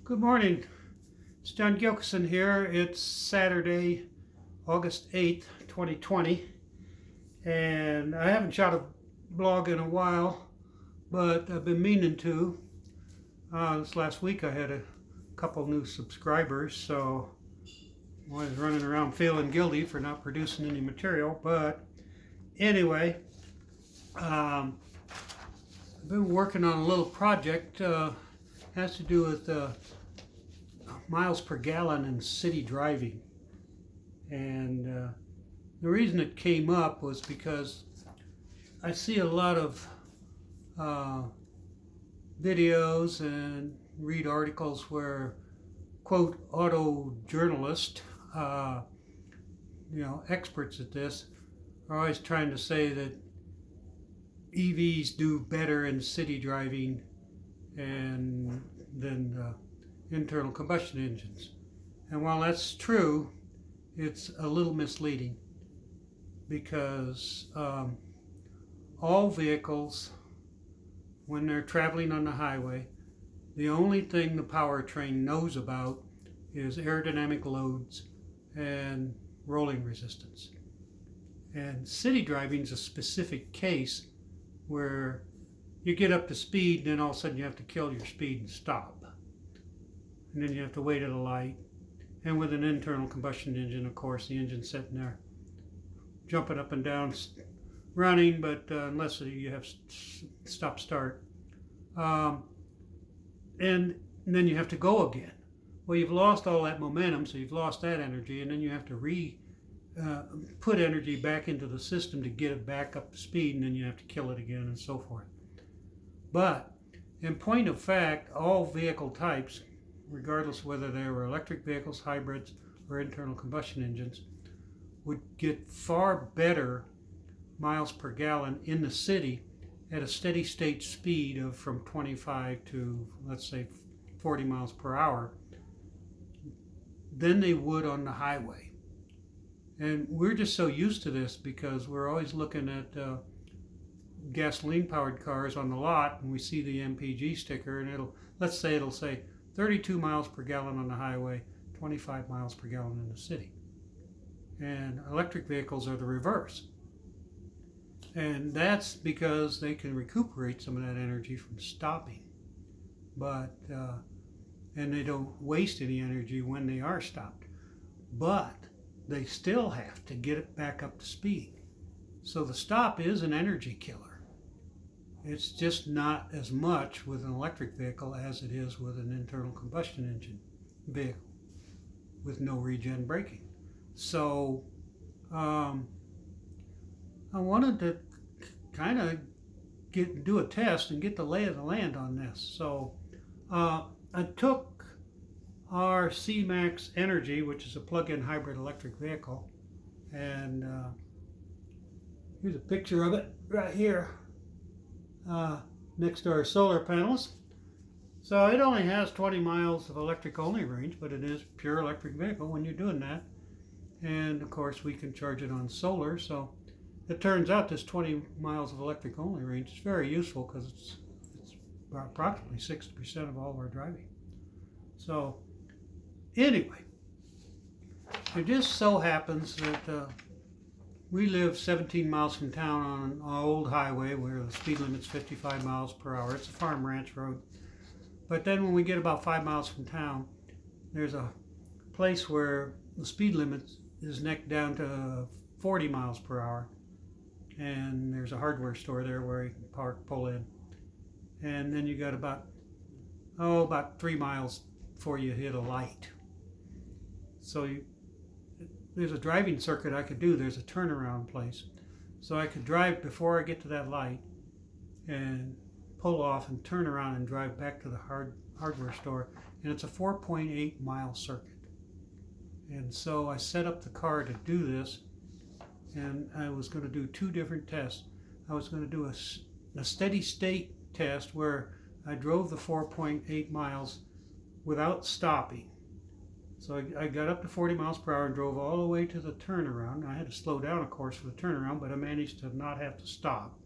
Good morning. It's John Gilkison here. It's Saturday, August 8th, 2020. And I haven't shot a blog in a while, but I've been meaning to. This last week I had a couple new subscribers, so I was running around feeling guilty for not producing any material. But anyway, I've been working on a little project. Has to do with miles per gallon in city driving. And the reason it came up was because I see a lot of videos and read articles where, quote, auto journalists, experts at this, are always trying to say that EVs do better in city driving and than internal combustion engines. And while that's true, it's a little misleading because all vehicles, when they're traveling on the highway, the only thing the powertrain knows about is aerodynamic loads and rolling resistance. And city driving is a specific case where you get up to speed, then all of a sudden you have to kill your speed and stop. And then you have to wait at a light. And with an internal combustion engine, of course, the engine's sitting there jumping up and down, running, but unless you have stop start. And then you have to go again. Well, you've lost all that momentum, so you've lost that energy, and then you have to put energy back into the system to get it back up to speed, and then you have to kill it again, and so forth. But in point of fact, all vehicle types, regardless of whether they were electric vehicles, hybrids, or internal combustion engines, would get far better miles per gallon in the city at a steady state speed of from 25 to, let's say, 40 miles per hour than they would on the highway. And we're just so used to this because we're always looking at gasoline-powered cars on the lot, and we see the MPG sticker, and it'll say 32 miles per gallon on the highway, 25 miles per gallon in the city. And electric vehicles are the reverse. And that's because they can recuperate some of that energy from stopping. And they don't waste any energy when they are stopped. But they still have to get it back up to speed. So the stop is an energy killer. It's just not as much with an electric vehicle as it is with an internal combustion engine vehicle with no regen braking. So I wanted to kind of do a test and get the lay of the land on this. So I took our C-Max Energy, which is a plug-in hybrid electric vehicle, and here's a picture of it right here. Next to our solar panels. So it only has 20 miles of electric only range, but it is pure electric vehicle when you're doing that. And of course we can charge it on solar, so it turns out this 20 miles of electric only range is very useful because it's approximately 60% of all of our driving. So anyway, it just so happens that we live 17 miles from town on an old highway where the speed limit's 55 miles per hour. It's a farm ranch road. But then when we get about 5 miles from town, there's a place where the speed limit is necked down to 40 miles per hour. And there's a hardware store there where you can pull in. And then you got about 3 miles before you hit a light. So there's a driving circuit I could do. There's a turnaround place. So I could drive before I get to that light and pull off and turn around and drive back to the hardware store. And it's a 4.8 mile circuit. And so I set up the car to do this, and I was going to do two different tests. I was going to do a steady state test where I drove the 4.8 miles without stopping. So I got up to 40 miles per hour and drove all the way to the turnaround. I had to slow down, of course, for the turnaround, but I managed to not have to stop.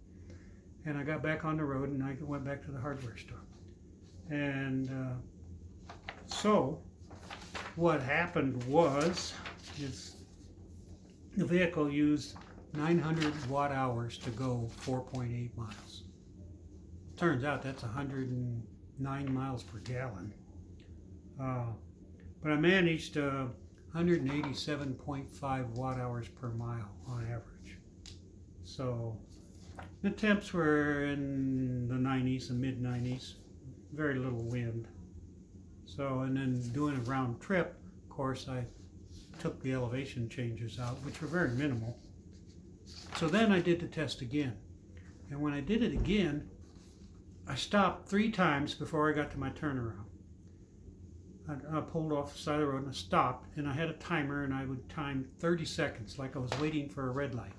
And I got back on the road and I went back to the hardware store. And So what happened is the vehicle used 900 watt hours to go 4.8 miles. Turns out that's 109 miles per gallon. But I managed 187.5 watt hours per mile on average. So the temps were in the 90s, the mid 90s, very little wind. So, and then doing a round trip, of course, I took the elevation changes out, which were very minimal. So then I did the test again. And when I did it again, I stopped 3 times before I got to my turnaround. I pulled off the side of the road and I stopped, and I had a timer, and I would time 30 seconds like I was waiting for a red light.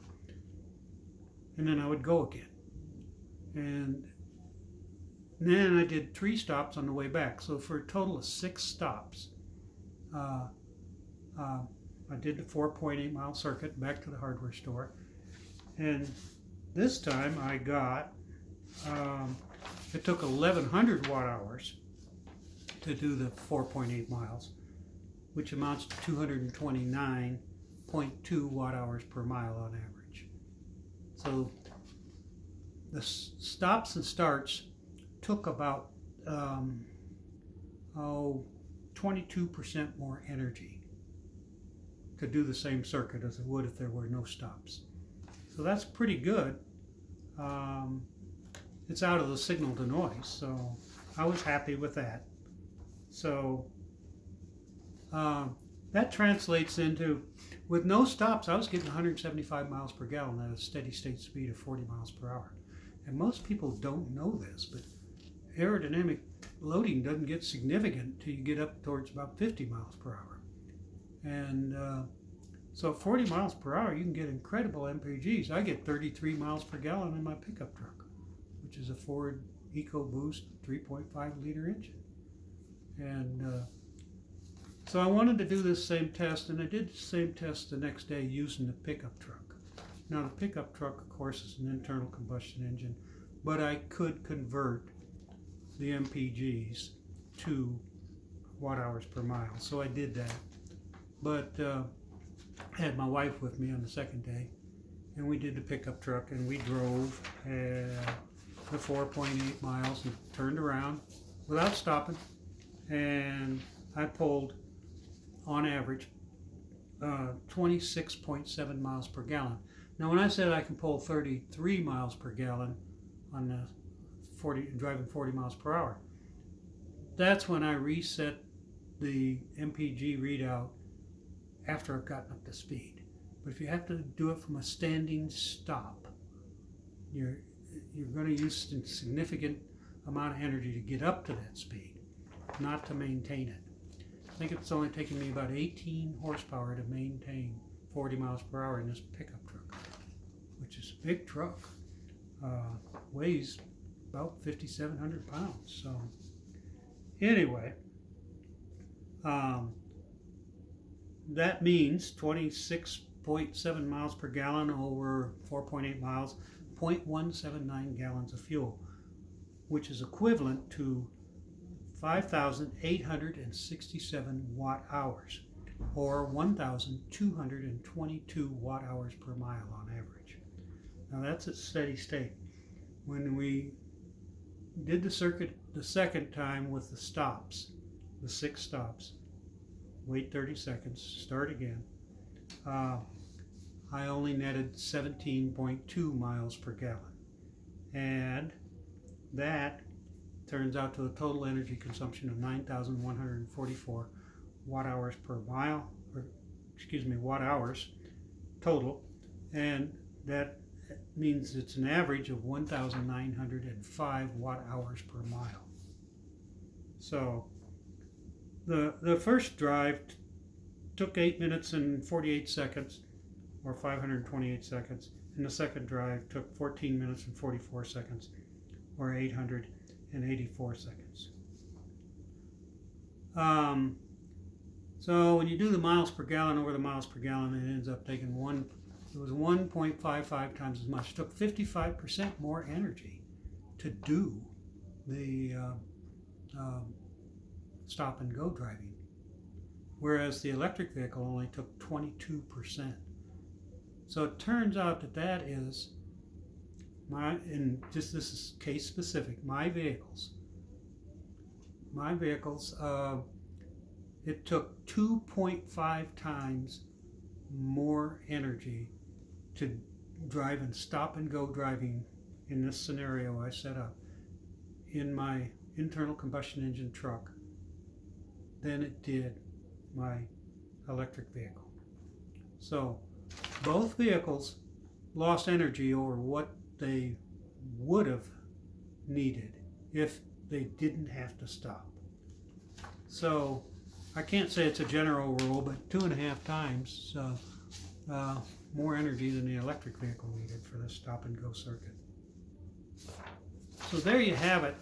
And then I would go again. And then I did 3 stops on the way back. So for a total of 6 stops, I did the 4.8 mile circuit back to the hardware store. And this time I got, it took 1100 watt hours to do the 4.8 miles, which amounts to 229.2 watt hours per mile on average. So the stops and starts took about 22% more energy to do the same circuit as it would if there were no stops. So that's pretty good. It's out of the signal to noise, so I was happy with that. So that translates into, with no stops, I was getting 175 miles per gallon at a steady state speed of 40 miles per hour. And most people don't know this, but aerodynamic loading doesn't get significant until you get up towards about 50 miles per hour. And so 40 miles per hour, you can get incredible MPGs. I get 33 miles per gallon in my pickup truck, which is a Ford EcoBoost 3.5 liter engine. And so I wanted to do this same test, and I did the same test the next day using the pickup truck. Now the pickup truck, of course, is an internal combustion engine, but I could convert the MPGs to watt hours per mile, so I did that. But I had my wife with me on the second day, and we did the pickup truck, and we drove the 4.8 miles and turned around without stopping, and I pulled on average 26.7 miles per gallon. Now when I said I can pull 33 miles per gallon on the driving 40 miles per hour, that's when I reset the MPG readout after I've gotten up to speed. But if you have to do it from a standing stop, you're going to use a significant amount of energy to get up to that speed, not to maintain it. I think it's only taking me about 18 horsepower to maintain 40 miles per hour in this pickup truck, which is a big truck. Weighs about 5,700 pounds. So anyway, that means 26.7 miles per gallon over 4.8 miles, 0.179 gallons of fuel, which is equivalent to 5,867 watt hours, or 1,222 watt hours per mile on average. Now that's at steady state. When we did the circuit the second time with the stops, the 6 stops, wait 30 seconds, start again, I only netted 17.2 miles per gallon. And that turns out to a total energy consumption of 9,144 watt hours per mile, watt hours total. And that means it's an average of 1,905 watt hours per mile. So the first drive took 8 minutes and 48 seconds, or 528 seconds, and the second drive took 14 minutes and 44 seconds, or 884 seconds. So when you do the miles per gallon over the miles per gallon, it ends up taking it was 1.55 times as much. It took 55% more energy to do the stop and go driving, whereas the electric vehicle only took 22%. So it turns out that that is and just this is case specific, my vehicles, it took 2.5 times more energy to drive and stop and go driving in this scenario I set up in my internal combustion engine truck than it did my electric vehicle. So both vehicles lost energy over what they would have needed if they didn't have to stop. So I can't say it's a general rule, but 2.5 times more energy than the electric vehicle needed for the stop and go circuit. So there you have it.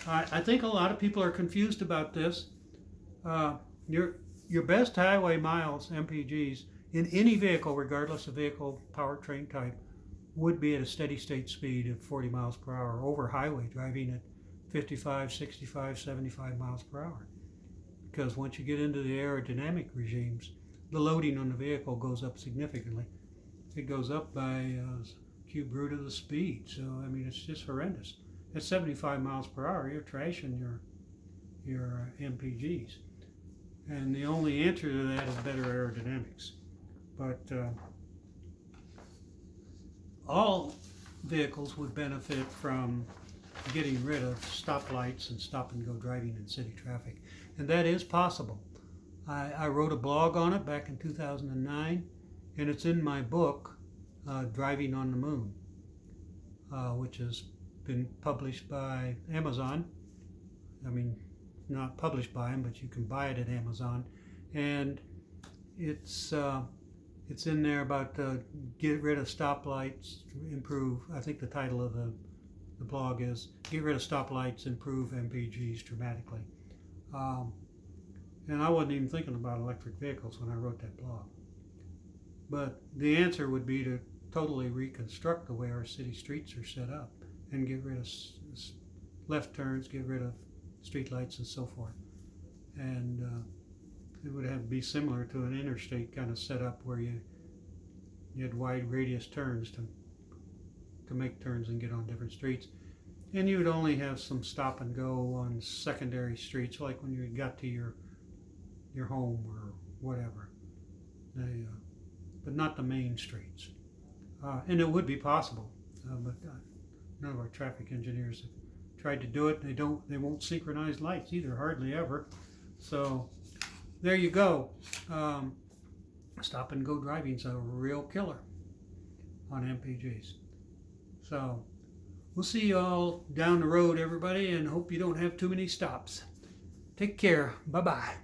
I think a lot of people are confused about this. Your best highway miles, MPGs, in any vehicle, regardless of vehicle powertrain type, would be at a steady state speed of 40 miles per hour over highway driving at 55, 65, 75 miles per hour. Because once you get into the aerodynamic regimes, the loading on the vehicle goes up significantly. It goes up by cube root of the speed. So, I mean, it's just horrendous. At 75 miles per hour, you're trashing your MPGs. And the only answer to that is better aerodynamics. But all vehicles would benefit from getting rid of stoplights and stop and go driving in city traffic. And that is possible. I wrote a blog on it back in 2009, and it's in my book, Driving on the Moon, which has been published by Amazon. I mean, not published by them, but you can buy it at Amazon. And it's in there about get rid of stoplights, improve. I think the title of the blog is Get Rid of Stoplights, Improve MPGs Dramatically. And I wasn't even thinking about electric vehicles when I wrote that blog. But the answer would be to totally reconstruct the way our city streets are set up and get rid of left turns, get rid of street lights and so forth. And it would have to be similar to an interstate kind of setup where you had wide radius turns to make turns and get on different streets. And you would only have some stop and go on secondary streets, like when you got to your home or whatever. But not the main streets. And it would be possible, but none of our traffic engineers have tried to do it. They won't synchronize lights either, hardly ever. So there you go. Stop and go driving's a real killer on MPGs. So we'll see you all down the road, everybody, and hope you don't have too many stops. Take care. Bye-bye.